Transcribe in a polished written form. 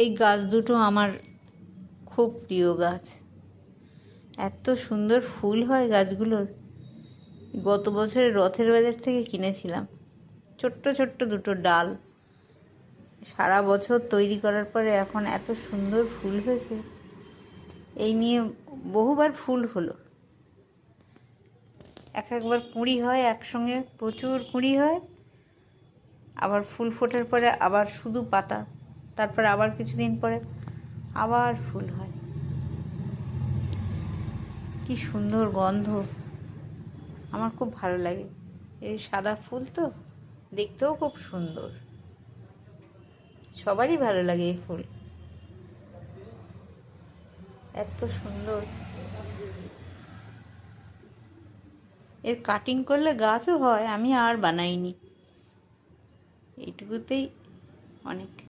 এই গাছ দুটো আমার খুব প্রিয় গাছ। এত সুন্দর ফুল হয় গাছগুলোর। গত বছরের রথের বাজার থেকে কিনেছিলাম ছোট্ট ছোট্ট দুটো ডাল। সারা বছর তৈরি করার পরে এখন এত সুন্দর ফুল হয়েছে। এই নিয়ে বহুবার ফুল হলো, একবার কুঁড়ি হয়, একসঙ্গে প্রচুর কুঁড়ি হয়, আবার ফুল ফোটার পরে আবার শুধু পাতা, তারপর আবার কিছুদিন পরে আবার ফুল হয়। কি সুন্দর গন্ধ, আমার খুব ভালো লাগে। এই সাদা ফুল তো দেখতেও খুব সুন্দর, সবারই ভালো লাগে এই ফুল, এত সুন্দর। এর কাটিং করলে গাছও হয়, আমি আর বানাইনি, এইটুকুতেই অনেক।